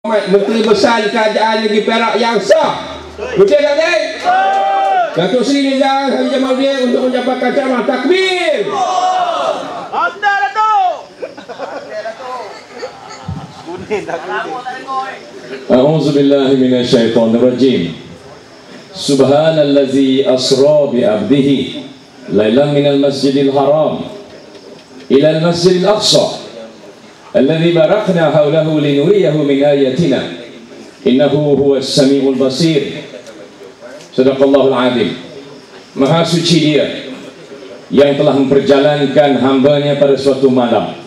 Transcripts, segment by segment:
Menteri Besar Kerajaan Negeri Perak yang sah. Betul tak, Dek? Datuk Seri Nizam Haji Jamaluddin untuk menjabarkan ceramah takbir. Akbar Datuk. A'udzu billahi minasyaitonir rajim. Subhanallazi asra bi 'abdihi lailan minal masjidil haram ila al masjidil aqsa alladzi barakna hawlahu linuriyahu min ayatina innahu huwas samiul basir. Sadaqallahul azim. Maha suci Dia yang telah memperjalankan hambanya pada suatu malam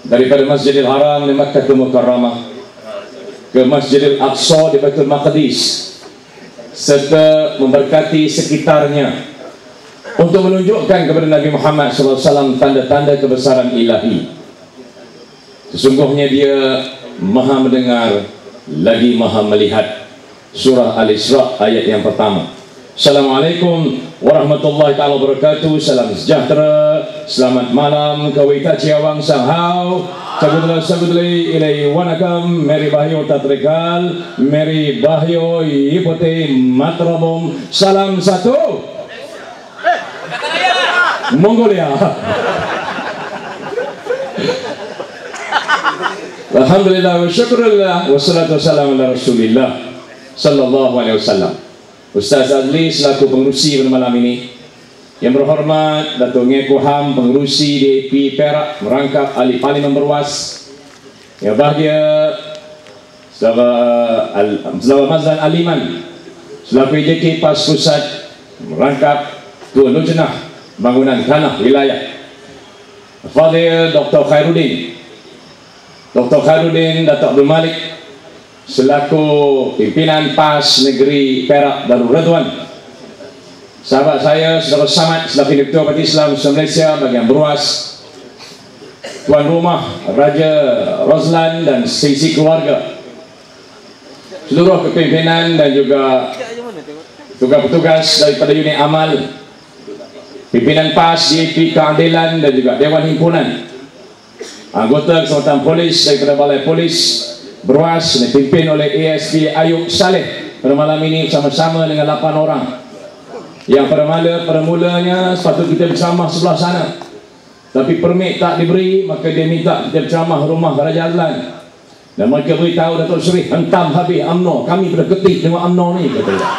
daripada Masjidil Haram di Makkah Mukarramah ke Masjidil Aqsa di Baitul Maqdis, serta memberkati sekitarnya untuk menunjukkan kepada Nabi Muhammad SAW tanda-tanda kebesaran ilahi. Sesungguhnya Dia Maha mendengar lagi Maha melihat. Surah Al-Isra ayat yang pertama. Assalamualaikum warahmatullahi ta'ala wabarakatuh. Salam sejahtera, selamat malam kawita ciawang sanghau sabudla sabudli ilai wanakam meri bahyo tatrikal meri bahyo ipote matrabom. Salam satu Mongolia. Alhamdulillah wa syukurillah wassalatu wassalamu ala rasulillah sallallahu alaihi wasallam. Ustaz Adli selaku pengerusi pada malam ini, yang berhormat Datuk Ngeku Ham pengerusi DAP Perak merangkap ahli parlimen berwas, yang bahagia Saudara Mazlan Aliman selaku EJK PAS Pusat merangkap Tuan Lujnah Bangunan Tanah Wilayah, Fadil Dr. Khairuddin Datuk Abdul Malik selaku pimpinan PAS Negeri Perak Darul Ridwan, sahabat saya Saudara Samad selaku Ketua Parti Islam Malaysia bahagian Beruas, tuan rumah Raja Roslan dan sisi keluarga, seluruh kepimpinan dan juga petugas daripada unit amal, pimpinan PAS, DAP Keadilan dan juga Dewan Himpunan, anggota Keselamatan Polis daripada Balai Polis Beruas dipimpin oleh ASP Ayub Saleh pada malam ini bersama-sama dengan 8 orang yang pada mulanya sepatut kita berceramah sebelah sana, tapi permit tak diberi, maka dia minta kita berceramah rumah Raja Azlan, dan mereka beritahu Datuk Seri hentam habis UMNO, kami pada ketik tengok UMNO ni, kata dia.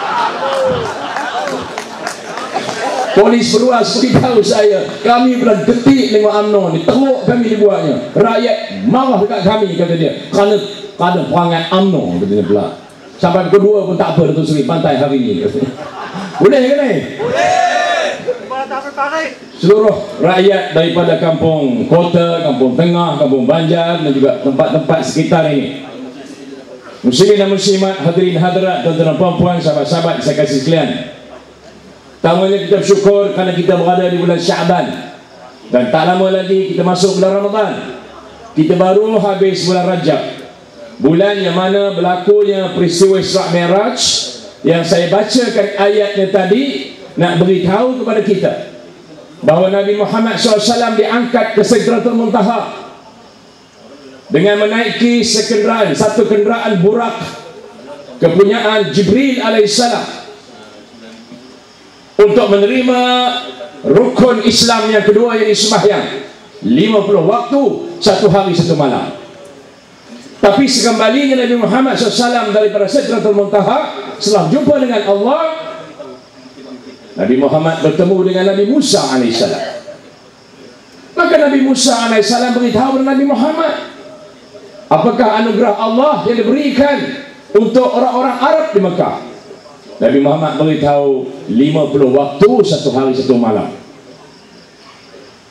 Polis Beruas beritahu saya kami pada ketik tengok UMNO ni, teruk kami dibuatnya, rakyat marah dekat kami, kata dia, kerana ada perangai UMNO, katanya pula. Sampai kedua pun tak apa Datuk Seri pantai hari ini. Boleh ke ni? Boleh. Seluruh rakyat daripada kampung Kota, kampung Tengah, kampung Banjar dan juga tempat-tempat sekitar ini, muslimin dan muslimat, hadirin hadirat, tuan-tuan dan puan-puan, sahabat-sahabat saya kasih sekalian, pertamanya kita bersyukur kerana kita berada di bulan Syaban dan tak lama lagi kita masuk bulan Ramadan. Kita baru habis bulan Rajab, bulan yang mana berlakunya peristiwa Isra Mi'raj yang saya bacakan ayatnya tadi, nak beritahu kepada kita bahawa Nabi Muhammad SAW diangkat ke Sidratul Muntaha dengan menaiki satu kenderaan burak kepunyaan Jibril alaihissalam untuk menerima rukun Islam yang kedua, yang sembahyang 50 waktu, 1 hari 1 malam. Tapi sekembalinya Nabi Muhammad SAW daripada Sidratul Muntaha, setelah jumpa dengan Allah, Nabi Muhammad bertemu dengan Nabi Musa AS. Maka Nabi Musa AS beritahu kepada Nabi Muhammad, apakah anugerah Allah yang diberikan untuk orang-orang Arab di Mekah. Nabi Muhammad beritahu 50 waktu, 1 hari 1 malam.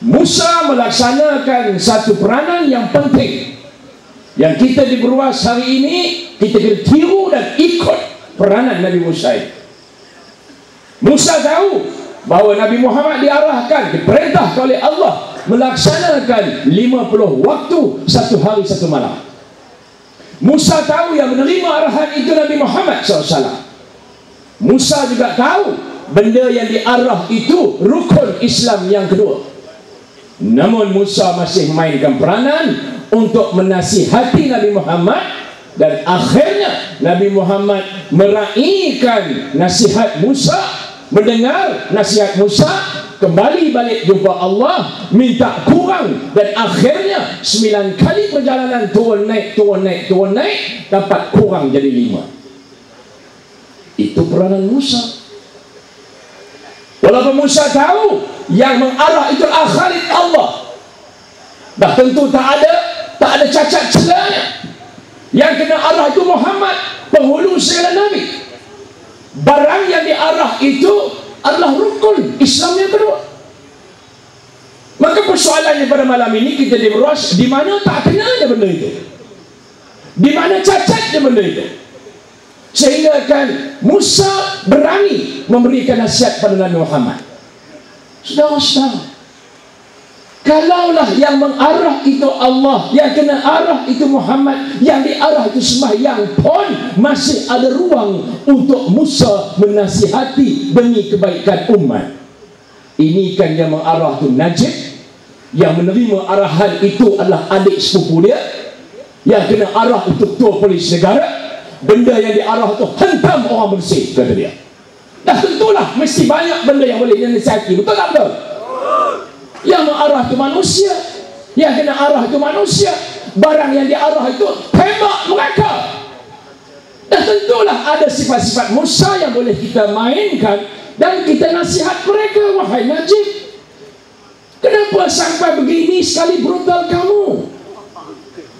Musa melaksanakan satu peranan yang penting yang kita di Beruas hari ini kita kena tiru dan ikut peranan Nabi Musa. Musa tahu bahawa Nabi Muhammad diarahkan, diperintahkan oleh Allah melaksanakan 50 waktu, 1 hari 1 malam. Musa tahu yang menerima arahan itu Nabi Muhammad SAW. Musa juga tahu benda yang diarah itu rukun Islam yang kedua. Namun Musa masih memainkan peranan untuk menasihati Nabi Muhammad Dan akhirnya Nabi Muhammad meraihkan nasihat Musa, mendengar nasihat Musa, kembali balik jumpa Allah, minta kurang, dan akhirnya 9 kali perjalanan turun naik, dapat kurang jadi 5. Itu peranan Musa. Walaupun Musa tahu yang mengarah itu Khalid Allah, dah tentu tak ada cacat celanya. Yang kena arah itu Muhammad, penghulu segala Nabi. Barang yang diarah itu adalah rukun Islam yang kedua. Maka persoalannya pada malam ini kita diberuas, di mana tak kenalnya benda itu, di mana cacatnya benda itu, sehingga kan Musa berani memberikan nasihat pada Nabi Muhammad. Saudara-saudara, kalaulah yang mengarah itu Allah, yang kena arah itu Muhammad, yang diarah itu sembahyang pun masih ada ruang untuk Musa menasihati demi kebaikan umat. Ini kan yang mengarah itu Najib, yang menerima arahan itu adalah adik sepupu dia, yang kena arah itu ketua polis negara. Benda yang diarah itu hentam orang bersih, kata dia. Dah tentulah mesti banyak benda yang boleh dinasihati, betul tak betul? Yang mengarah itu manusia, yang kena arah itu manusia. Barang yang diarah itu tembak mereka. Dan tentulah ada sifat-sifat Musa yang boleh kita mainkan dan kita nasihat mereka. Wahai Najib, kenapa sampai begini sekali brutal kamu?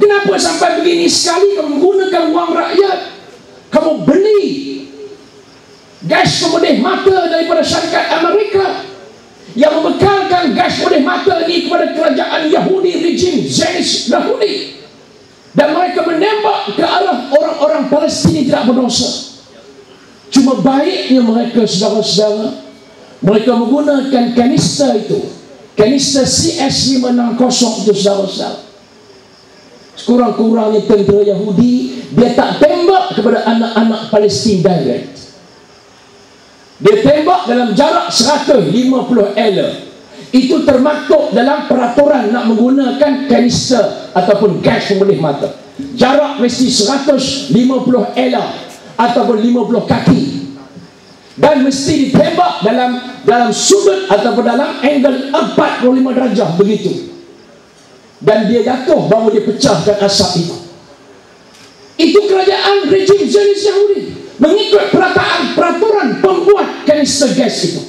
Kenapa sampai begini sekali kamu menggunakan wang rakyat? Kamu beli gas pemedih mata daripada syarikat Amerika yang membekalkan gas pemedih mata ini kepada kerajaan Yahudi, rejim Zionis Yahudi, dan mereka menembak ke arah orang-orang Palestin tidak berdosa. Cuma baiknya mereka, saudara-saudara, mereka menggunakan kanister itu, kanister CS560 itu, saudara-saudara. Sekurang-kurangnya tentera Yahudi, dia tak tembak kepada anak-anak Palestin direct. Dia tembak dalam jarak 150 ela. Itu termaktub dalam peraturan nak menggunakan kanister ataupun gas pemedih mata. Jarak mesti 150 ela ataupun 50 kaki. Dan mesti ditembak dalam sudut ataupun dalam angle 45 darjah begitu. Dan dia jatuh baru dia pecahkan asap itu. Itu kerajaan rejim Zionis Yahudi mengikut peraturan pembuat kanister gas itu.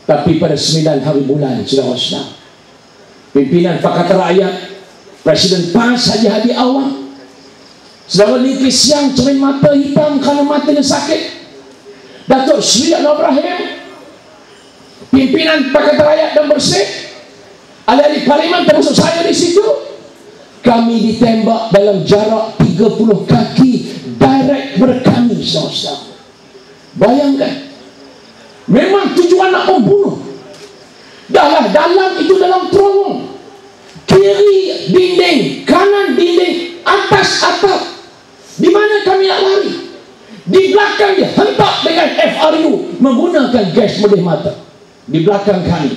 Tapi pada 9 hari bulan, saudara-saudara, pimpinan Pakatan Rakyat, Presiden PAS Haji Hadi Awang, saudara Negeri Siang cermin mata hitam kerana matanya sakit, Datuk Seri Anwar Ibrahim, pimpinan Pakatan Rakyat dan Bersih, ahli-ahli parlimen termasuk saya di situ, kami ditembak dalam jarak 30 kaki direct berkami, saudara-saudara. Bayangkan, memang tujuan nak membunuh. Dahlah dalam itu dalam terowong, kiri dinding, kanan dinding, atas atap. Di mana kami nak lari? Di belakang dia hentak dengan FRU menggunakan gas pemedih mata. Di belakang kami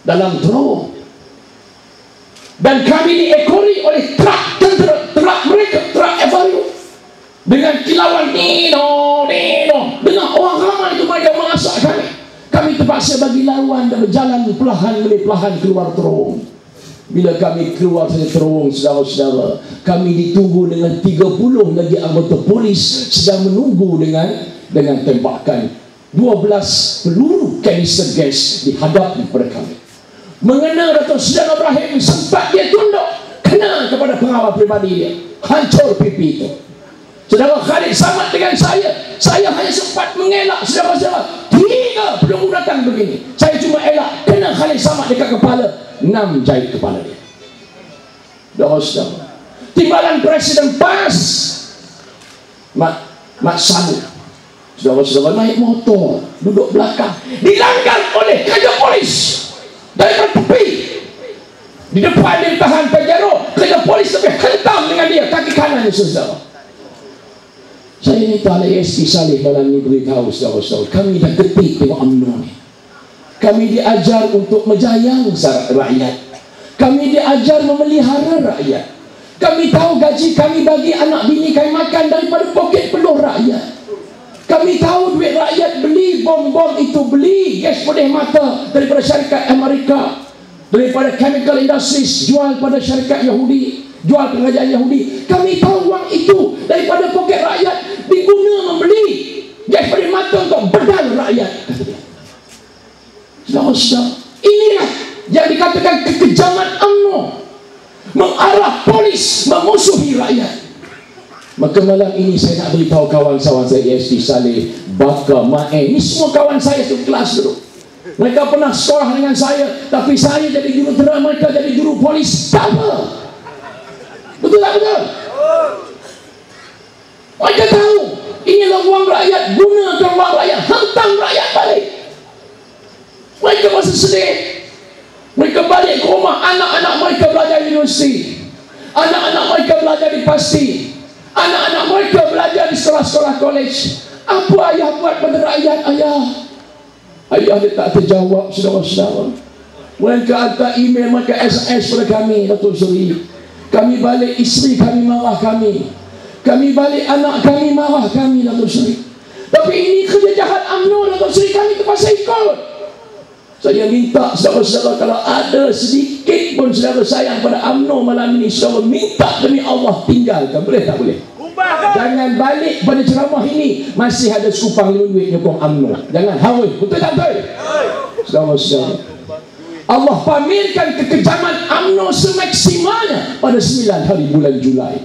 dalam terowong. Dan kami diekori oleh truk tentera, truk mereka, truk FRU, dengan kilauan nino, dengan orang ramai itu mereka mengasak kami. Kami terpaksa bagi lawan dan berjalan perlahan keluar terowong. Bila kami keluar dari terowong, saudara-saudara, kami ditunggu dengan 30 lagi anggota polis sedang menunggu dengan tembakan 12 peluru kanister gas dihadap kepada kami. Mengenai Datuk Seri Anwar Ibrahim, sempat dia tunduk kena kepada pengawal pribadi dia, hancur pipi itu. Saudara Khalid Samad dengan saya hanya sempat mengelak, saudara-saudara. 3 peluru datang begini, saya cuma elak, kena Khalid Samad dekat kepala, 6 jahit kepala dia. Saudara, timbalan Presiden PAS Mat Samu, saudara-saudara, naik motor, duduk belakang, dilanggar oleh kerja polis daripada tepi. Di depan dia tahan Pajero, kerja polis sampai hentam dengan dia kaki kanan, saudara. Saya minta ASP Saleh malam ni beritahu, saudara-saudara, kami dah ketik tengok UMNO ni. Kami diajar untuk menjayang rakyat, kami diajar memelihara rakyat, Kami tahu gaji kami bagi anak bini kami makan daripada poket penuh rakyat. Kami tahu duit rakyat beli bom-bom itu, beli gas pedih mata daripada syarikat Amerika, daripada chemical industries, jual pada syarikat Yahudi, jual kerajaan Yahudi. Kami tahu wang itu daripada poket rakyat diguna membeli gas pedih mata untuk bedal rakyat. Saudara-saudara, inilah yang dikatakan kekejaman UMNO, mengarah polis memusuhi rakyat. Maka malam ini saya nak beritahu kawan-kawan saya ESP Saleh, Baka, Ma'en, ini semua kawan saya tu kelas dulu. Mereka pernah sekolah dengan saya, tapi saya jadi jurutera, mereka jadi juru polis. Tak apa. Betul tak betul? Mereka tahu inilah wang rakyat, gunakan wang rakyat, hantam rakyat balik. Mereka masih sedih. Mereka balik ke rumah, anak-anak mereka belajar di universiti, anak-anak mereka belajar di pasti, anak-anak mereka belajar di sekolah-sekolah kolej. Apa ayah buat pada rakyat, ayah? Ayah dia tak terjawab, saudara-saudara. Mereka hantar email, mereka SMS pada kami, Datuk Seri. Kami balik, isteri kami marah kami. Kami balik, anak kami marah kami, Datuk Seri. Tapi ini kerja jahat UMNO, Datuk Seri, kami terpaksa ikut. Saya minta saudara-saudara, kalau ada sedikit pun saudara sayang pada UMNO malam ini, saudara minta demi Allah tinggalkan. Boleh tak boleh? Jangan balik pada ceramah ini masih ada sekupang duit nyokong UMNO. Jangan haus. Betul tak betul? Saudara-saudara, Allah pamerkan kekejaman UMNO semaksimalnya pada 9 hari bulan Julai.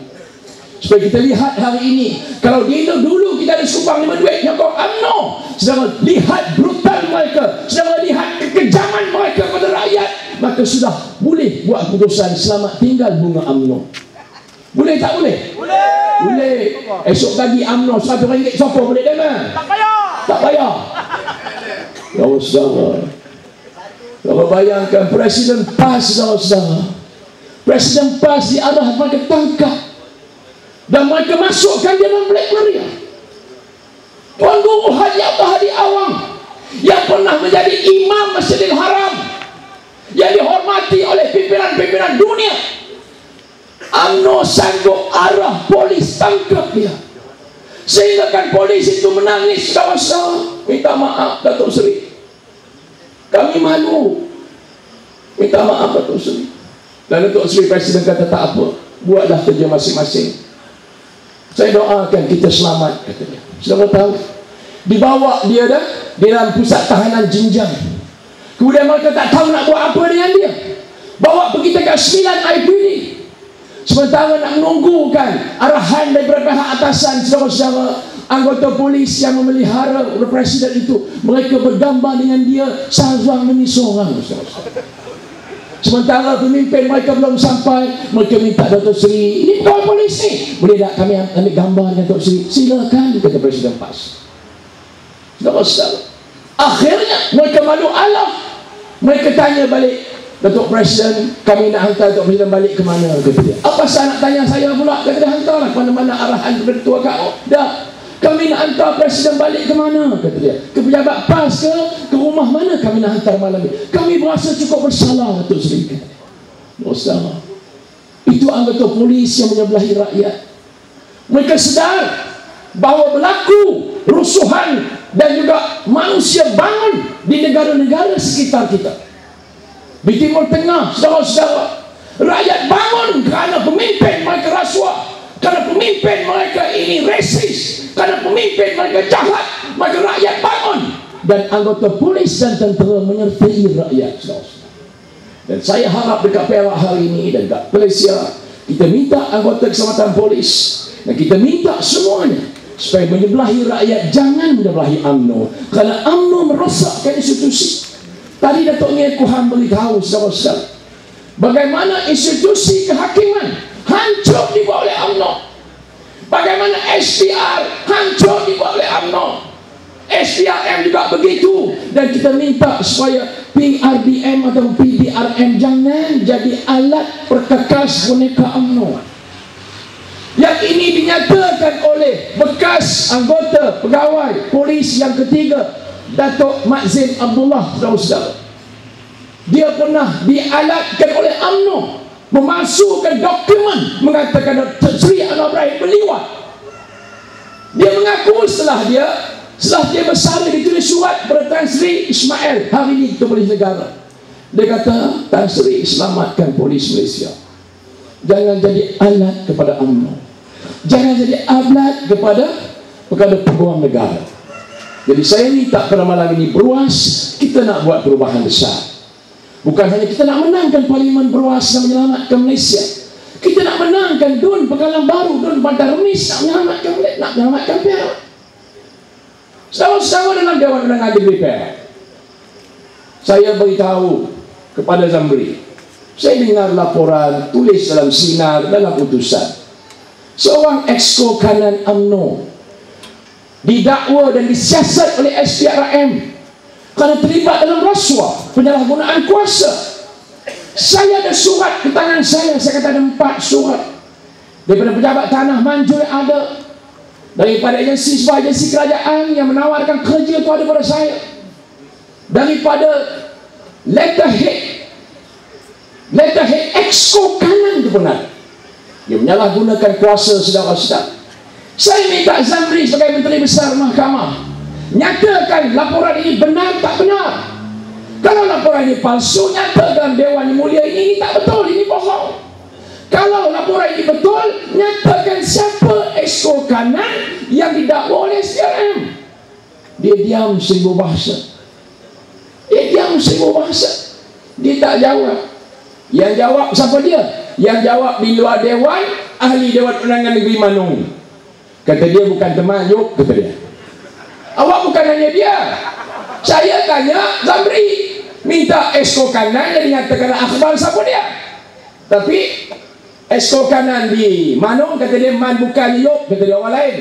Supaya kita lihat hari ini, kalau dulu kita ada sekupang duit nyokong UMNO, saudara lihat brutal mereka, saudara lihat kekejaman mereka pada rakyat, maka sudah boleh buat keputusan selamat tinggal bunga UMNO. Boleh tak boleh? Boleh. Boleh. Esok pagi UMNO RM100 siapa boleh dengar? Tak payah. Tak payah. Ya Allah, saudara. Kalau bayangkan Presiden PAS, saudara-saudara, Presiden PAS diarah mereka tangkap dan mereka masukkan dia dalam Black Maria. Tuan Guru Haji Abdul Hadi Awang yang pernah menjadi imam Masjidil Haram, yang dihormati oleh pimpinan-pimpinan dunia, UMNO sanggup arah polis tangkap dia, sehingga kan polis itu menangis, saudara-saudara, minta maaf Datuk Seri, kami malu, minta maaf Datuk Seri. Dan Datuk Seri Presiden kata tak apa, buatlah kerja masing-masing, saya doakan kita selamat, kata dia. Saudara tahu, dibawa dia dah di dalam pusat tahanan Jinjang. Kemudian mereka tak tahu nak buat apa dengan dia, bawa pergi dekat 9 IPD. Sementara nak menunggukan arahan daripada pihak atasan, saudara-saudara, anggota polis yang memelihara Presiden itu, mereka bergambar dengan dia seorang demi seorang. Sementara pemimpin mereka belum sampai, mereka minta Datuk Seri, ini pegawai polis ni, boleh tak kami ambil gambar dengan Datuk Seri? Silakan, kata Presiden PAS. Saudara-saudara, akhirnya mereka malu alam. Mereka tanya balik, Datuk Presiden, kami nak hantar Datuk Presiden balik ke mana, kata dia. Apa saya nak tanya saya pula, kata dia, hantarlah ke mana-mana arahan kepada Ketua KO. Dah, kami nak hantar Presiden balik ke mana, kata dia. Ke pejabat PAS ke rumah mana kami nak hantar malam ini. Kami berasa cukup bersalah, Datuk Seri. Saudara, itu anggota polis yang menyebelahi rakyat. Mereka sedar bahawa berlaku rusuhan dan juga manusia bangun di negara-negara sekitar kita. Di Timur Tengah, saudara-saudara, rakyat bangun kerana pemimpin mereka rasuah, kerana pemimpin mereka ini resis, kerana pemimpin mereka jahat, maka rakyat bangun. Dan anggota polis dan tentera menyertai rakyat, saudara-saudara. Dan saya harap dekat Perak hari ini dan dekat Malaysia, kita minta anggota keselamatan polis dan kita minta semuanya supaya menyebelahi rakyat, jangan menyebelahi UMNO, kerana UMNO merosakkan institusi. Tadi Datuk Ngeh Kuham beritahu, saudara-saudara, bagaimana institusi kehakiman hancur dibuat oleh UMNO, bagaimana SPR hancur dibuat oleh UMNO, SPRM juga begitu. Dan kita minta supaya PRDM atau PDRM jangan jadi alat perkakas boneka UMNO. Yang ini dinyatakan oleh bekas anggota pegawai polis yang ketiga, Datuk Mat Zain Abdullah, saudara-saudara. Dia pernah dialatkan oleh UMNO memasukkan dokumen mengatakan Dr. Sri Anwar Ibrahim berliwat. Dia mengaku setelah dia bersara, ditulis surat kepada Tan Sri Ismail, hari ini Ketua Polis Negara. Dia kata, Tan Sri, selamatkan polis Malaysia. Jangan jadi alat kepada UMNO. Jangan jadi alat kepada peguam negara. Jadi saya minta pada malam ini beruas, kita nak buat perubahan besar. Bukan hanya kita nak menangkan Parlimen beruas dan menyelamatkan Malaysia. Kita nak menangkan DUN Pekalan Baru, DUN Bandar Remis, nak menyelamatkan Perak. Saudara-saudara dalam Dewan Undangan Negeri Perak, saya beritahu kepada Zamri, saya dengar laporan tulis dalam sinar, dalam putusan, seorang exco kanan UMNO didakwa dan disiasat oleh SPRM kerana terlibat dalam rasuah, penyalahgunaan kuasa. Saya ada surat ke tangan saya kata ada 4 surat daripada pejabat tanah manjur yang ada, daripada agensi kerajaan yang menawarkan kerja kepada saya, daripada letterhead exco kanan kebenaran yang menyalahgunakan kuasa. Saudara-saudara, saya minta Zamri sebagai Menteri Besar Mahkamah nyatakan laporan ini benar tak benar. Kalau laporan ini palsu, nyatakan Dewan Yang Mulia ini tak betul, ini bohong. Kalau laporan ini betul, nyatakan siapa exco kanan yang didakwa oleh SPRM. Dia diam 1000 bahasa. Dia tak jawab. Yang jawab siapa dia? Yang jawab di luar Dewan, ahli Dewan Undangan Negeri Manung. Kata dia bukan termayuk, kata dia. Awak bukan hanya dia. Saya tanya Zamri, minta exco kanan yang dinyatakan akhbar siapa dia. Tapi exco kanan di Manung kata dia man bukan Yop, kata dia orang lain.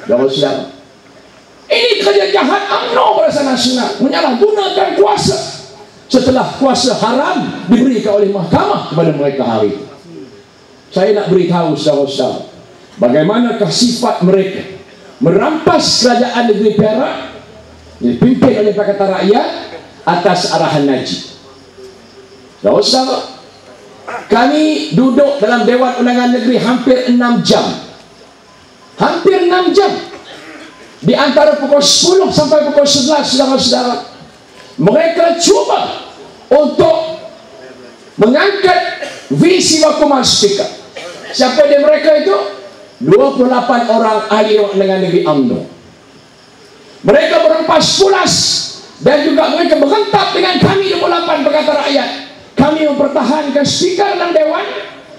Saudara-saudara, ini kerja jahat UMNO Barisan Nasional, menyalahgunakan kuasa setelah kuasa haram diberikan oleh mahkamah kepada mereka hari ini. Saya nak beritahu saudara-saudara, bagaimanakah sifat mereka merampas kerajaan negeri Perak dipimpin oleh Pakatan Rakyat atas arahan Najib. Saudara-saudara, kami duduk dalam Dewan Undangan Negeri hampir 6 jam. Hampir 6 jam. Di antara pukul 10 sampai pukul 11, saudara-saudara, mereka cuba untuk mengangkat visi Mahkamah Speaker. Siapa dia mereka itu? 28 orang ahli Dewan Undangan Negeri UMNO. Mereka berempas pulas dan juga mereka berentap dengan kami 28 Pakatan Rakyat. Kami mempertahankan speaker dalam Dewan.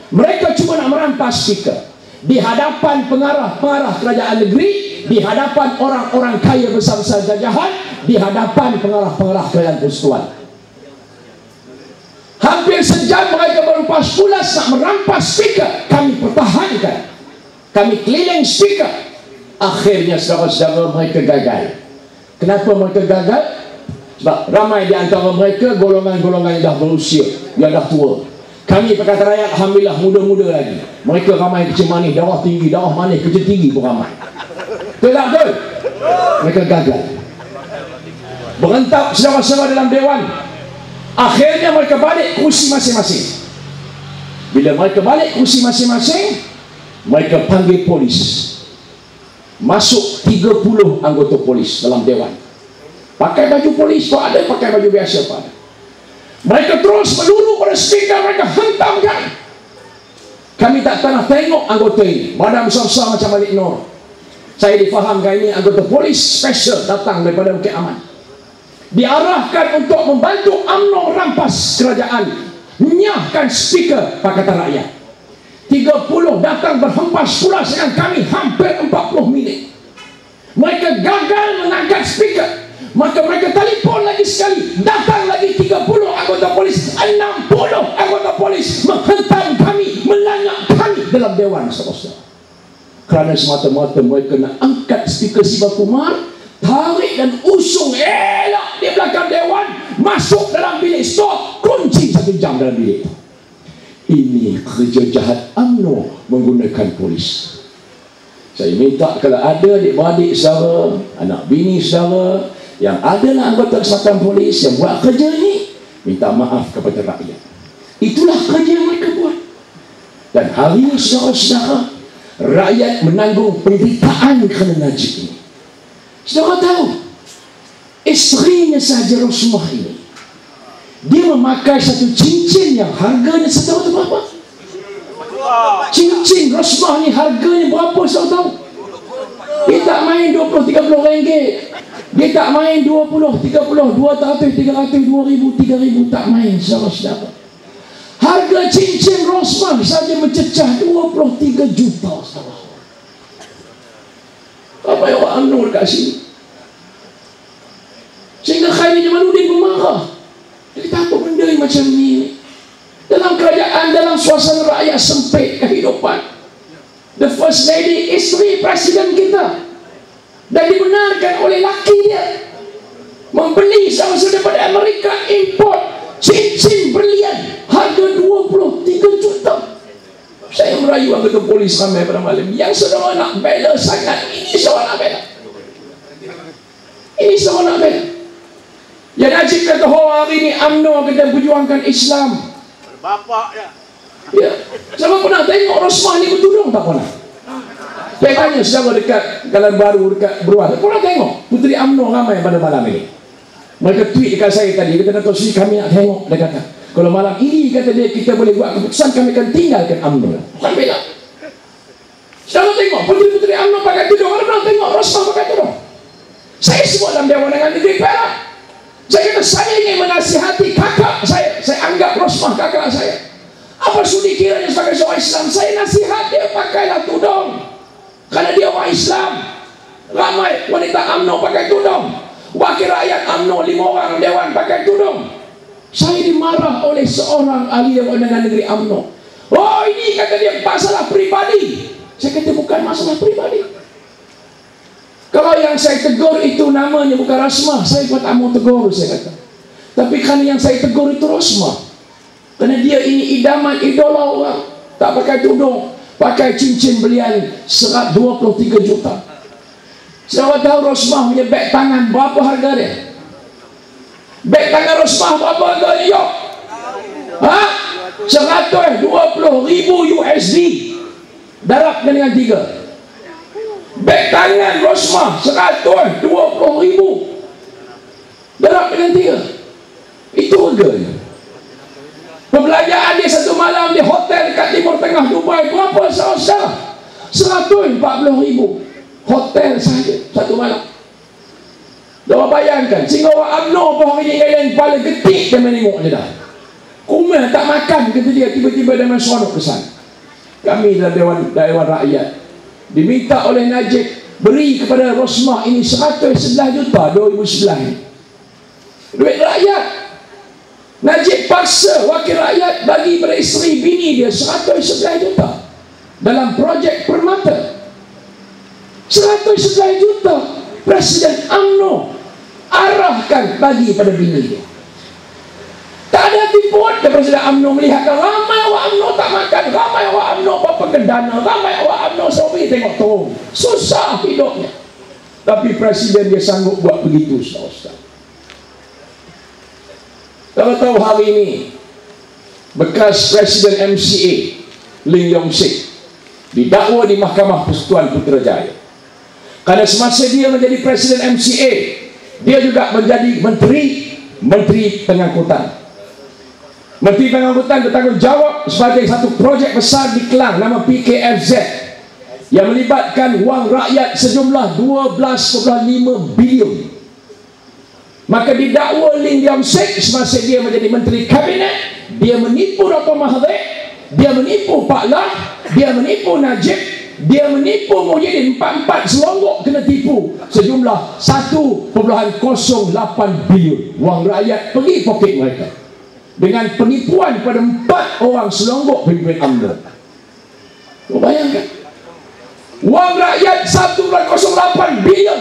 Mereka cuba nak merampas speaker di hadapan pengarah kerajaan negeri, di hadapan orang-orang kaya besar-besar jajahan, di hadapan pengarah kerajaan persekutuan. Hampir sejam mereka berempas pulas nak merampas speaker. Kami pertahankan, kami keliling speaker. Akhirnya saudara-saudara, mereka gagal. Kenapa mereka gagal? Sebab ramai di antara mereka golongan-golongan yang dah berusia, yang dah tua. Kami Pakatan Rakyat alhamdulillah muda-muda lagi. Mereka ramai kecil manis, darah tinggi, darah manis, kecil tinggi pun ramai. Betul tak betul? Mereka gagal. Berentap saudara-saudara dalam Dewan. Akhirnya mereka balik kursi masing-masing. Bila mereka balik kursi masing-masing, mereka panggil polis. Masuk 30 anggota polis dalam Dewan. Pakai baju polis pun ada, pakai baju biasa pun ada. Mereka terus meluru pada speaker, mereka hentamkan. Kami tak pernah tengok anggota ini, badan besar-besar macam Malik Nur. Saya difahamkan ini anggota polis special datang daripada Bukit Aman, diarahkan untuk membantu UMNO merampas kerajaan, menyahkan speaker Pakatan Rakyat. 30 datang berhempas pulas dengan kami hampir 40 minit. Mereka gagal mengangkat speaker. Maka mereka telefon lagi sekali. Datang lagi 30 anggota polis, 60 anggota polis menghentam kami, melanyak kami dalam Dewan, saudara-saudara. Kerana semata-mata mereka nak angkat speaker Siva Kumar, tarik dan usung elak di belakang Dewan, masuk dalam bilik stop, kunci 1 jam dalam bilik. Ini kerja jahat UMNO menggunakan polis. Saya minta kalau ada adik-beradik saudara, anak bini saudara yang adalah anggota kesatuan polis yang buat kerja ini, minta maaf kepada rakyat. Itulah kerja yang mereka buat. Dan hari ini saudara-saudara, rakyat menanggung penderitaan kerana Najib ini. Saudara tahu, isterinya sahaja Rosmah ini, dia memakai satu cincin yang harganya saudara tahu berapa? Cincin Rosmah ni harganya berapa saudara tahu? Dia tak main 20-30 ringgit. Dia tak main 20, 30, 200, 300, 2,000, 3,000. Tak main saudara-saudara. Harga cincin Rosmah saja mencecah 23 juta saudara. Apa yang orang UMNO dekat sini? Sehingga Khairi Jamaluddin bermarah. Dia kata apa benda yang macam ni? Dalam kerajaan, dalam suasana rakyat sempit kehidupan, the first lady, isteri presiden kita, dan dibenarkan oleh laki dia membeli sama-sama daripada Amerika, import cincin berlian harga 23 juta. Saya merayu anggota polis ramai pada malam, yang saudara nak bela sangat, ini saudara nak bela, ini saudara nak bela. Yang Najib kata, oh hari ini UMNO kita perjuangkan Islam. Bapak ya. Ya, siapa pernah tengok Rosmah ni bertudung? Tak pernah. Saya tanya saudara dekat Jalan Baru, dekat Beruah, tak pernah tengok puteri UMNO ramai pada malam ini. Mereka tweet dekat saya tadi, kata Dato' Sri kami nak tengok. Dia kata, kalau malam ini kata dia kita boleh buat keputusan, kami akan tinggalkan UMNO. Sampai tak? Saudara tengok puteri-puteri UMNO pakai tudung. Mana pernah tengok Rosmah pakai tudung? Saya sebut dalam Dewan Undangan Negeri Perak. Saya kata, saya ingin menasihati kakak saya. Saya anggap Rosmah kakak saya. Apa sudi kiranya sebagai seorang Islam, saya nasihat dia pakailah tudung. Kerana dia orang Islam. Ramai wanita UMNO pakai tudung. Wakil rakyat UMNO 5 orang Dewan pakai tudung. Saya dimarah oleh seorang ahli Dewan Undangan Negeri UMNO. Oh ini kata dia masalah peribadi. Saya kata bukan masalah peribadi. Kalau yang saya tegur itu namanya bukan Rosmah, saya pun tak mau tegur, saya kata. Tapi kerana yang saya tegur itu Rosmah, kerana dia ini idaman, idola orang. Tak pakai tudung, pakai cincin belian serat 23 juta. Saudara tahu Rosmah punya beg tangan berapa harga dia? Beg tangan Rosmah berapa harga dia? Ha? 120,000 USD. Darabkan dengan 3. Beg tangan Rosmah 120,000. Darab dengan 3. Itu harganya. Pembelanjaan dia satu malam di hotel dekat Timur Tengah Dubai berapa saudara? 140,000. Hotel saja satu malam. Dah bayangkan, sehingga orang UMNO pun hari ini yang paling getik dia menengok je dah. Kumel tak makan kata dia, tiba-tiba dia main seronok ke sana. Kami dalam Dewan Rakyat diminta oleh Najib beri kepada Rosmah ini 111 juta 2011 ini. Duit rakyat. Najib paksa wakil rakyat bagi pada isteri bini dia 111 juta dalam projek Permata. 111 juta Presiden UMNO arahkan bagi pada bini dia. Tak ada tipuan ke Presiden UMNO melihatkan ramai orang UMNO tak makan, ramai orang UMNO apa dana, ramai orang UMNO sobi tengok turun. Susah hidupnya. Tapi Presiden dia sanggup buat begitu, saudara. Kalau tahu hari ini bekas Presiden MCA Lim Yong Sik didakwa di Mahkamah Persekutuan Putrajaya. Kerana semasa dia menjadi Presiden MCA, dia juga menjadi Menteri Pengangkutan. Menteri Pengangkutan bertanggungjawab sebagai satu projek besar di Kelang nama PKFZ yang melibatkan wang rakyat sejumlah 12.5 bilion. Maka didakwa Lim Yong Sik semasa dia menjadi Menteri Kabinet, dia menipu Dr. Mahathir, dia menipu Pak Lah, dia menipu Najib, dia menipu Muhyiddin. 4 Selonggok kena tipu sejumlah 1.08 bilion. Wang rakyat pergi poket mereka dengan penipuan pada 4 orang Selonggok pemimpin UMNO. Bayangkan, wang rakyat 1.08 bilion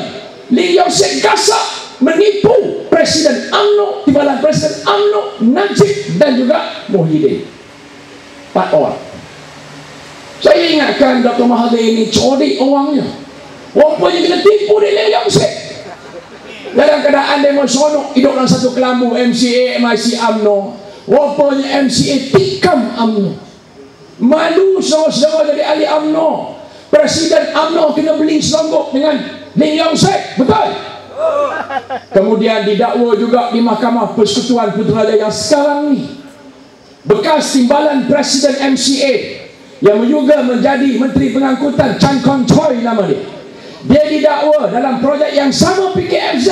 Lim Yong Sik gasak menipu Presiden UMNO, timbalan Presiden UMNO, Najib dan juga Muhyiddin. 4 orang. Saya ingatkan Dr. Mahathir ini codik orangnya. Rupanya kena tipu di Lim Yong Sik. Dalam keadaan dia seronok hidup dalam satu kelambu MCA, MIC UMNO. Rupanya MCA tikam UMNO. Malu saudara-saudara dari ahli UMNO. Presiden UMNO kena beli selonggok dengan Lim Yong Sek. Betul? Kemudian didakwa juga di Mahkamah Persekutuan Putrajaya yang sekarang ni. Bekas timbalan Presiden MCA yang juga menjadi Menteri Pengangkutan, Chan Kon Choi nama dia. Dia didakwa dalam projek yang sama PKFZ,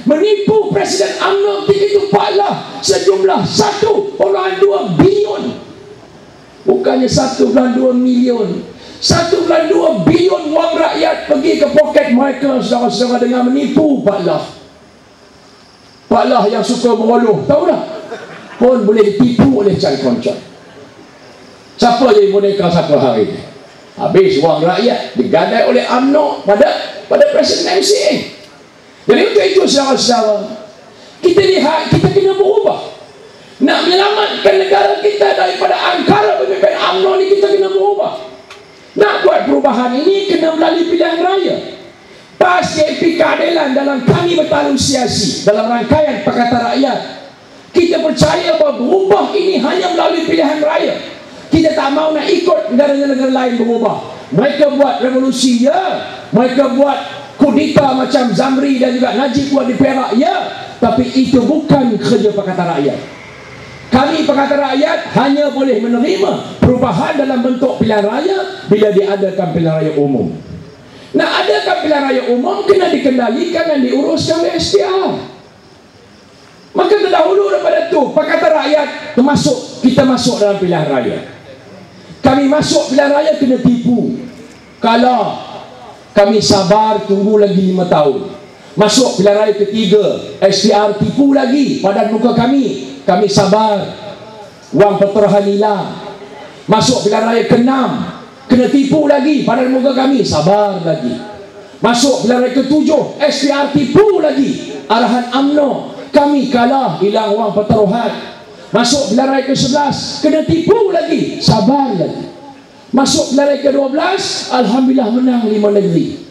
menipu Presiden UMNO ketika itu pula sejumlah 1.2 bilion. Bukannya 1.2 milion, 1.2 bilion wang rakyat pergi ke poket mereka, saudara-saudara, dengan menipu Pak Lah yang suka mengoluh, tahu tak? Pun boleh ditipu oleh Chan Kon Choi. Siapa jadi boneka siapa hari ini? Habis wang rakyat digadai oleh UMNO pada Presiden MCA. Jadi untuk itu saudara-saudara, kita lihat, kita kena berubah. Nak menyelamatkan negara kita daripada angkara pemimpin UMNO ni, kita kena berubah. Nak buat perubahan ini kena melalui pilihan raya. PAS JP Keadilan dalam kami bertarung siasi dalam rangkaian Pakatan Rakyat, kita percaya bahawa berubah ini hanya melalui pilihan raya. Kita tak mau nak ikut negara-negara lain berubah. Mereka buat revolusi, ya. Mereka buat kudeta macam Zamri dan juga Najib buat di Perak, ya. Tapi itu bukan kerja Pakatan Rakyat. Kami Pakatan Rakyat hanya boleh menerima perubahan dalam bentuk pilihan raya bila diadakan pilihan raya umum. Nak adakan pilihan raya umum kena dikendalikan dan diuruskan oleh SPR. Maka terdahulu daripada itu Pakatan Rakyat termasuk, kita masuk dalam pilihan raya. Kami masuk pilihan raya kena tipu. Kalau kami sabar tunggu lagi 5 tahun, masuk pilihan raya ketiga, SPR tipu lagi padan muka kami sabar, wang perterahan hilang. Masuk pilihan raya ke-6, kena tipu lagi padan muka kami, sabar lagi. Masuk pilihan raya ke-7, SPR tipu lagi, arahan UMNO, kami kalah, hilang wang pertaruhan. Masuk pilihan raya ke-11, kena tipu lagi, sabar lagi. Masuk pilihan raya ke-12, alhamdulillah menang 5 negeri.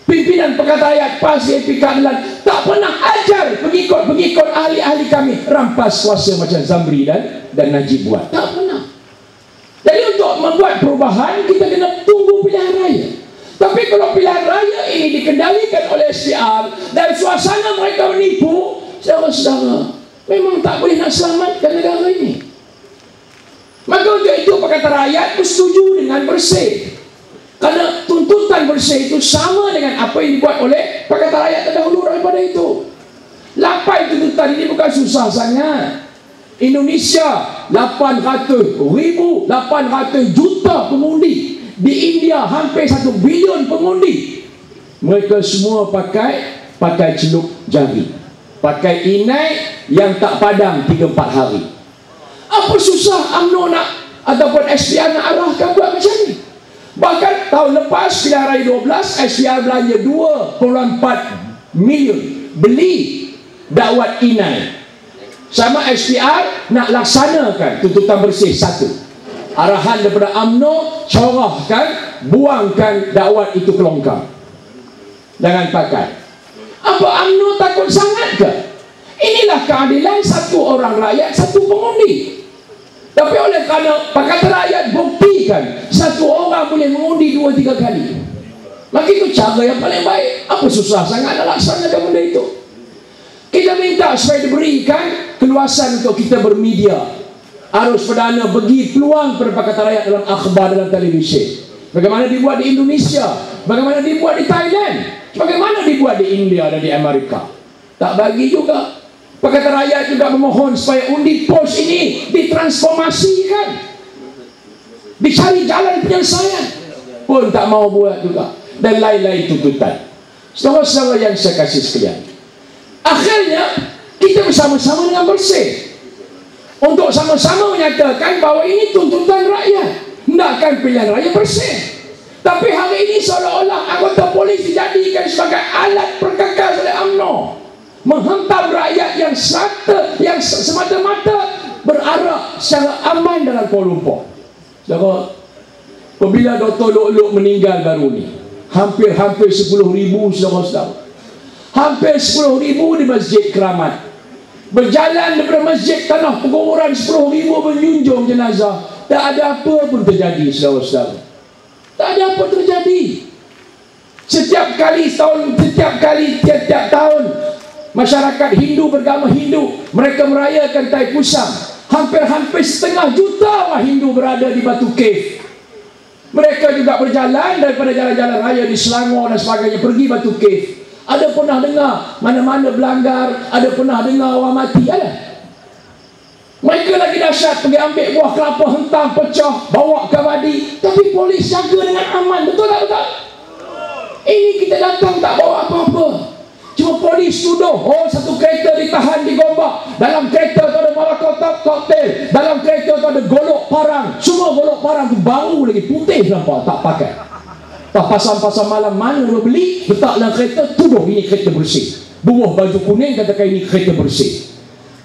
Pimpinan Pakatan Rakyat PAS JP Keadilan tak pernah ajar pengikut-pengikut ahli-ahli kami rampas kuasa macam Zamri dan Najib buat. Tak pernah. Jadi untuk membuat perubahan kita kena tunggu pilihan raya. Tapi kalau pilihan raya ini dikendalikan oleh SPR dan suasana mereka menipu, saudara-saudara, memang tak boleh nak selamatkan negara ini. Maka untuk itu Pakatan Rakyat bersetuju dengan Bersih. Karena tuntutan Bersih itu sama dengan apa yang dibuat oleh Pakatan Rakyat terdahulu daripada itu. 8 tuntutan ini bukan susah sangat. Indonesia 800 juta pengundi. Di India hampir 1 bilion pengundi. Mereka semua pakai celup jari, pakai inai yang tak padam 3-4 hari. Apa susah UMNO nak ataupun SPR nak arahkan buat macam ni? Bahkan tahun lepas pilihan raya 12, SPR belanja 2.4 milion beli dakwat inai. Sama SPR nak laksanakan tuntutan Bersih 1. Arahan daripada UMNO, corahkan, buangkan dakwat itu ke longkang. Jangan pakai. Apa UMNO takut sangat ke? Inilah keadilan, 1 orang rakyat, 1 pengundi. Tapi oleh kerana Pakatan Rakyat buktikan 1 orang boleh mengundi 2-3 kali, maka itu cara yang paling baik. Apa susah sangat nak laksanakan benda itu? Kita minta supaya diberikan keluasan untuk kita bermedia. Arus perdana bagi peluang kepada Pakatan Rakyat dalam akhbar, dalam televisi. Bagaimana dibuat di Indonesia, bagaimana dibuat di Thailand, bagaimana dibuat di India dan di Amerika. Tak bagi juga. Pakatan Rakyat juga memohon supaya undi pos ini ditransformasikan, dicari jalan penyelesaian, pun tak mau buat juga, dan lain-lain tuntutan. Saudara-saudara yang saya kasih sekalian, akhirnya kita bersama-sama dengan Bersih untuk sama-sama menyatakan bahawa ini tuntutan rakyat, hendakkan pilihan raya bersih. Tapi hari ini seolah-olah anggota polis dijadikan sebagai alat perkakas oleh UMNO, menghentam rakyat yang semata-mata berarak secara aman dalam Kuala Lumpur. Saudara, apabila Dr. Lok meninggal baru ni, hampir 10,000 saudara-saudara, hampir 10,000 di Masjid Keramat. berjalan daripada masjid tanah penguburan 10,000 menjunjung jenazah. Tak ada apa pun terjadi, saudara-saudara. Tak ada apa terjadi. Setiap tahun masyarakat Hindu beragama Hindu, mereka merayakan Taipusam. Hampir-hampir 1,5 juta orang Hindu berada di Batu Cave. Mereka juga berjalan daripada jalan-jalan raya di Selangor dan sebagainya pergi Batu Cave. Ada pernah dengar mana-mana berlanggar? Ada pernah dengar orang mati? Ada? Mereka lagi dahsyat, pergi ambil buah kelapa, hentam, pecah, bawa ke Wadi. Tapi polis jaga dengan aman. Betul tak? Betul? Ini kita datang tak bawa apa-apa. Cuma polis tuduh, oh satu kereta ditahan di Gombak. Dalam kereta tu ada Molotov cocktail. Dalam kereta tu ada golok parang. Semua golok parang tu baru lagi, putih nampak, tak pakai. Tak pasang-pasang malam mana dia beli, letak dalam kereta, tuduh ini kereta bersih. Buah baju kuning katakan ini kereta bersih.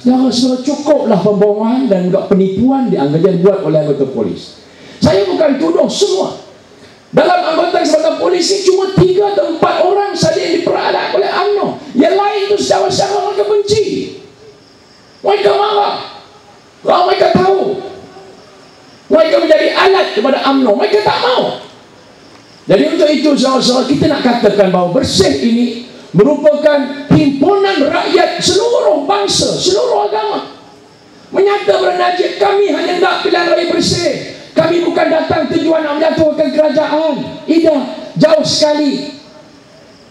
Sudah cukuplah pembohongan dan juga penipuan yang buat oleh anggota polis. Saya bukan tuduh semua. Dalam anggota kesempatan polis ini cuma 3 atau 4 orang saja yang diperalat oleh UMNO. Yang lain itu secara mereka benci. Mereka marah. Mereka tahu mereka menjadi alat kepada UMNO. Mereka tak mau. Jadi untuk itu saudara-saudara, kita nak katakan bahawa Bersih ini merupakan himpunan rakyat seluruh bangsa, seluruh agama. Menyata kepada Najib, kami hanya nak pilihan raya bersih. Kami bukan datang tujuan nak menjatuhkan kerajaan. Tidak, jauh sekali.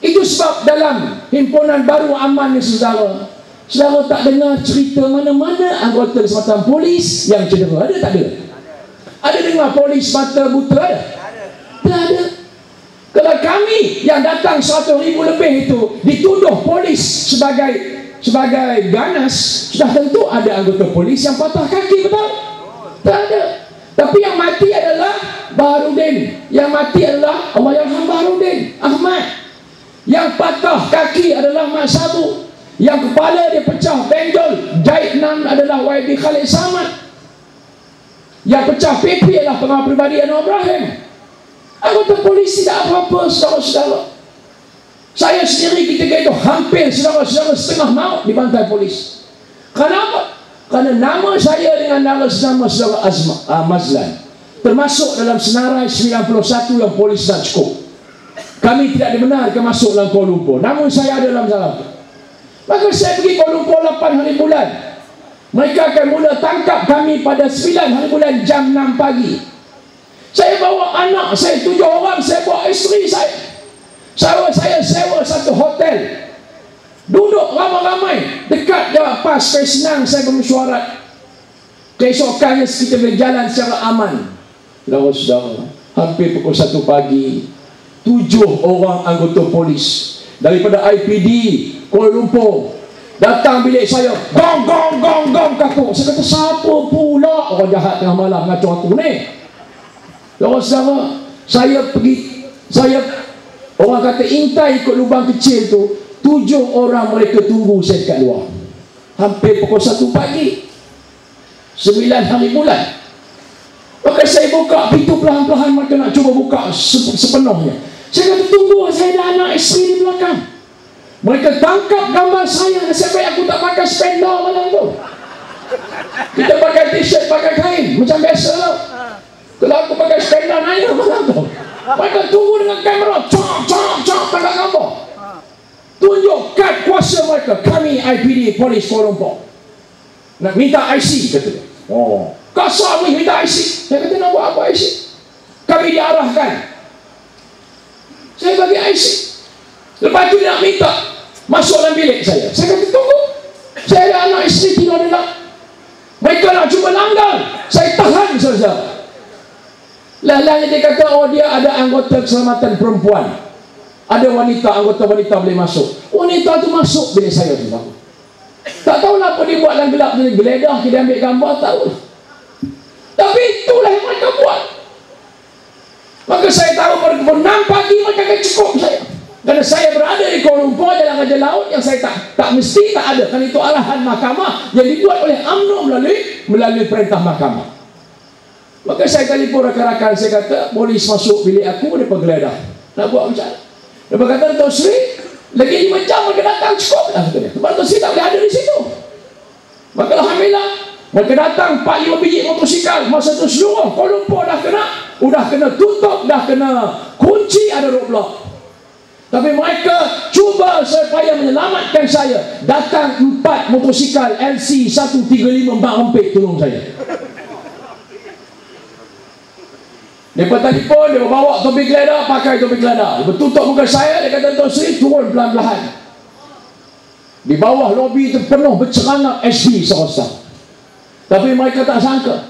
Itu sebab dalam himpunan baru aman ni saudara, saudara tak dengar cerita mana-mana anggota kesempatan polis yang cedera. Ada tak ada? Ada dengar polis mata buta? Ada? Tak ada. Kalau kami yang datang 100,000 lebih itu dituduh polis sebagai ganas, sudah tentu ada anggota polis yang patah kaki, betul? Tak ada. Tapi yang mati adalah Baharudin. Yang mati adalah Allahyarham Baharudin Ahmad. Yang patah kaki adalah Mak Sabu. Yang kepala dia pecah benjol jahit 6 adalah YB Khalid Samad. Yang pecah pipi adalah pengawal peribadi Anwar Ibrahim. Anggota polis tidak apa-apa, saudara-saudara. Saya sendiri ketika itu hampir saudara-saudara setengah maut dibantai polis. Kenapa? Kerana nama saya dengan nama sesama saudara Mazlan termasuk dalam senarai 91 yang polis tak cukup. Kami tidak dibenarkan masuk dalam Kuala Lumpur. Namun saya ada dalam salah. Maka saya pergi Kuala Lumpur 8 hari bulan. Mereka akan mula tangkap kami pada 9 hari bulan jam 6 pagi. Saya bawa anak saya 7 orang, saya bawa isteri saya. Saya sewa satu hotel. Duduk ramai-ramai dekat Jawab PAS supaya senang saya bermesyuarat. Keesokannya kita boleh jalan secara aman. Saudara-saudara, hampir pukul 1 pagi 7 orang anggota polis daripada IPD Kuala Lumpur datang bilik saya. Gong, gong, gong, gong kaku. Saya kata, siapa pula orang jahat tengah malam ngacau aku ni? Saudara-saudara, saya orang kata intai ikut lubang kecil tu. 7 orang mereka tunggu saya dekat luar. Hampir pukul 1 pagi 9 hari bulan. Maka saya buka pintu perlahan-lahan. Mereka nak cuba buka sepenuhnya. Saya kata, tunggu, saya ada anak isteri di belakang. Mereka tangkap gambar saya. Nasib baik aku tak pakai spender malam tu. Kita pakai t-shirt, pakai kain macam biasa lah. Kalau aku pakai spender nanya malam tu. Mereka tunggu dengan kamera. Cok, tangkap gambar. Tunjuk kad kuasa mereka. Kami IPD Polis Kuala Lumpur. Nak minta IC, kata dia. Oh, kasar ni minta IC. Saya kata, nak buat apa IC? Kami diarahkan. Saya bagi IC. Lepas tu dia nak minta masuk dalam bilik saya. Saya kata, tunggu. Saya ada anak isteri tidur dalam. Mereka nak cuba langgar. Saya tahan saja. Lalu dia kata, oh dia ada anggota keselamatan perempuan. Ada wanita, anggota wanita boleh masuk. Wanita tu masuk bilik saya tu. Tak tahulah apa dia buat dalam gelap ni. Geledah, kita ambil gambar, tahu. Tapi itulah yang mereka buat. Maka saya tahu pada pukul 6 pagi mereka akan cukup saya. Kerana saya berada di Kuala Lumpur dalam Raja Laut yang saya tak mesti tak ada. Kerana itu arahan mahkamah yang dibuat oleh UMNO melalui perintah mahkamah. Maka saya telefon rakan-rakan, saya kata, polis masuk bilik aku, dia penggeledah. Nak buat macam mana? Dia berkata, Tuan Sri, lagi 5 jam mereka datang, cukup lah. Sebab Tuan Sri tak boleh ada di situ. Maka alhamdulillah, mereka datang 4-5 biji motosikal. Masa tu seluruh Kuala Lumpur dah kena tutup, dah kena kunci, ada roadblock. Tapi mereka cuba supaya menyelamatkan saya. Datang 4 motosikal LC 135 Mbak Rempit tolong saya. Mereka telefon, dia bawa topi geledah, pakai topi geledah. Dia tutup muka saya, dia kata, Tuan Sri turun pelan-pelan. Di bawah lobi itu penuh berceranap SB serosah. Tapi mereka tak sangka.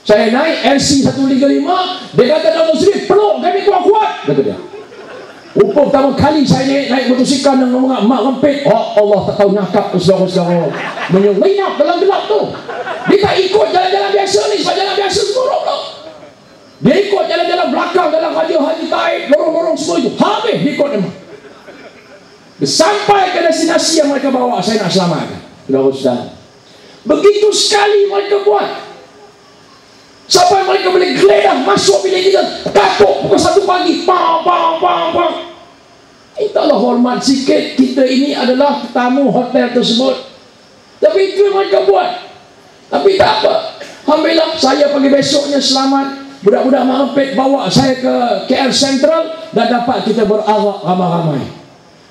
Saya naik LC 135, dia kata, Tuan Sri peluk kami kuat-kuat, kata dia. Rupa pertama kali saya naik motosikal dengan Mak Rempit. Oh Allah, tak tahu nyakap ke saudara-saudara. Menyelinap dalam gelap tu. Dia tak ikut jalan-jalan biasa ni, sebab jalan biasa semua tu. Dia ikut jalan-jalan belakang dalam Raja Haji Taib, lorong-lorong semua itu. Habis dia ikut memang. Sampai ke destinasi yang mereka bawa, saya nak selamatkan. Saudara-saudara, begitu sekali mereka buat. Sampai mereka boleh geledah masuk bilik kita, kapuk pukul 1 pagi. Bang, bang, bang, bang. Mintalah hormat sikit, kita ini adalah tamu hotel tersebut. Tapi itu yang mereka buat. Tapi tak apa, alhamdulillah saya pagi besoknya selamat. Budak-budak Mak Rempit bawa saya ke KL Central dan dapat kita berarak ramai-ramai.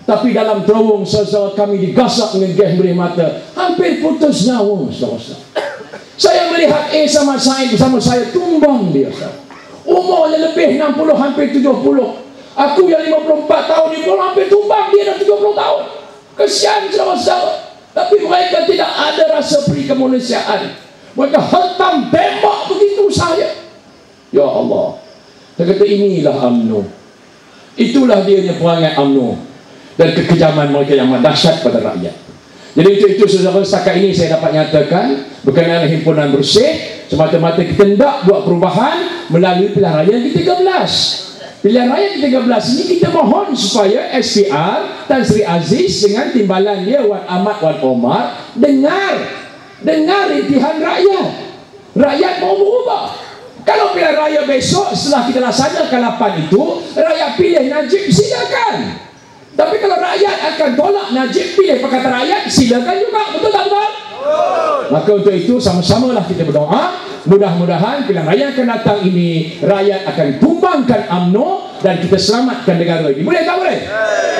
Tapi dalam terowong saudara kami digasak dengan gas beri mata, hampir putus nyawa saudara. Saya melihat sama Said bersama saya tumbang dia. Umurnya lebih 60 hampir 70. Aku yang 54 tahun ni pun hampir tumbang, dia dah 70 tahun. Kesian saudara. Tapi mereka tidak ada rasa peri kemanusiaan. Mereka hentam tembak begitu saya. Ya Allah. Dia kata inilah UMNO. Itulah dia punya perangai UMNO dan kekejaman mereka yang dahsyat pada rakyat. Jadi itu saudara, setakat ini saya dapat nyatakan berkenaan himpunan bersih. Semata-mata kita hendak buat perubahan melalui pilihan raya yang ke-13. Pilihan raya ke-13 ini kita mohon supaya SPR Tan Sri Aziz dengan timbalan dia Wan Ahmad Wan Omar dengar rintihan rakyat. Rakyat mau berubah. Kalau pilihan raya besok setelah kita laksanakan 8 itu, rakyat pilih Najib, silakan. Tapi kalau rakyat akan tolak Najib pilih Pakatan Rakyat, silakan juga. Betul tak betul? Maka untuk itu sama-samalah kita berdoa, mudah-mudahan pilihan raya akan datang ini rakyat akan tumbangkan UMNO dan kita selamatkan negara ini. Boleh tak boleh?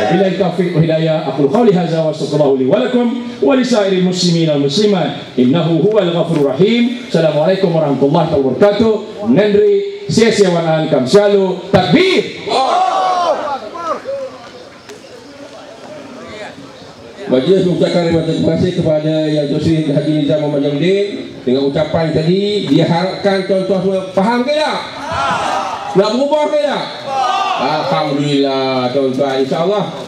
Wabillahi taufiq wal hidayah. Aqulu qouli hadza wa astaghfirullaha li wa lakum wa li sa'iril muslimin wal muslimat innahu huwal ghafurur rahim. Assalamualaikum warahmatullahi wabarakatuh. Nandri sia-sia wanan kam selalu takbir. Majlis mengucapkan terima kasih kepada Yang Tuan-Sri Haji Nizam Muhammad Jamaluddin dengan ucapan tadi. Dia harapkan tuan-tuan semua faham ke tak? Nak berubah ke tak? Alhamdulillah tuan-tuan, insya-Allah.